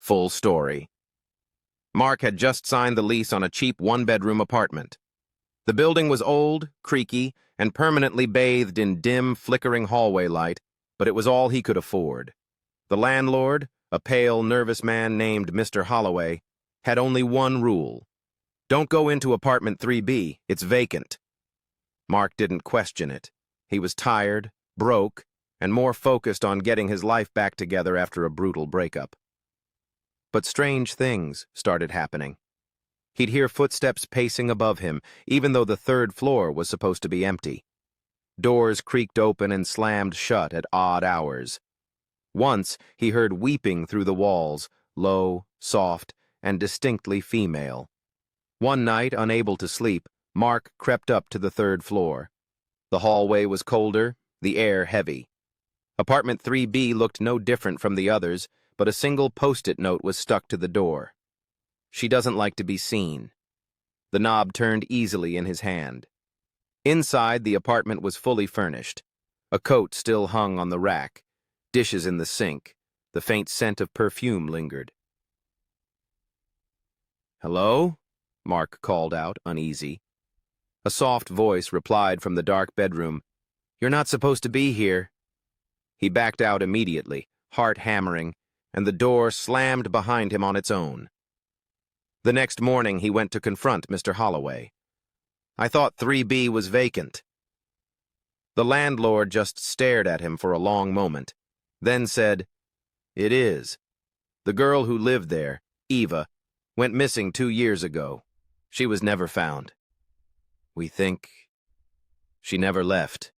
Full story. Mark had just signed the lease on a cheap one-bedroom apartment. The building was old, creaky, and permanently bathed in dim, flickering hallway light, but it was all he could afford. The landlord, a pale, nervous man named Mr. Holloway, had only one rule. Don't go into apartment 3B, it's vacant. Mark didn't question it. He was tired, broke, and more focused on getting his life back together after a brutal breakup. But strange things started happening. He'd hear footsteps pacing above him, even though the third floor was supposed to be empty. Doors creaked open and slammed shut at odd hours. Once, he heard weeping through the walls, low, soft, and distinctly female. One night, unable to sleep, Mark crept up to the third floor. The hallway was colder, the air heavy. Apartment 3B looked no different from the others, but a single post-it note was stuck to the door. She doesn't like to be seen. The knob turned easily in his hand. Inside, the apartment was fully furnished. A coat still hung on the rack, dishes in the sink, the faint scent of perfume lingered. "Hello?" Mark called out, uneasy. A soft voice replied from the dark bedroom, "You're not supposed to be here." He backed out immediately, heart hammering, and the door slammed behind him on its own. The next morning he went to confront Mr. Holloway. "I thought 3B was vacant." The landlord just stared at him for a long moment, then said, "It is. The girl who lived there, Eva, went missing 2 years ago. She was never found. We think she never left."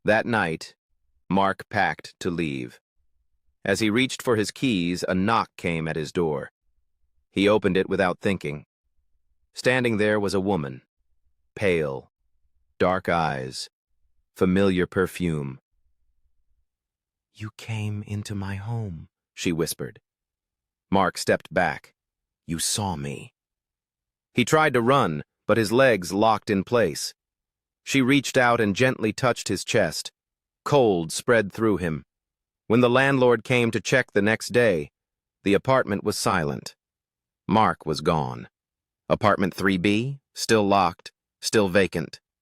That night, Mark packed to leave. As he reached for his keys, a knock came at his door. He opened it without thinking. Standing there was a woman, pale, dark eyes, familiar perfume. "You came into my home," she whispered. Mark stepped back. "You saw me." He tried to run, but his legs locked in place. She reached out and gently touched his chest. Cold spread through him. When the landlord came to check the next day, the apartment was silent. Mark was gone. Apartment 3B, still locked, still vacant.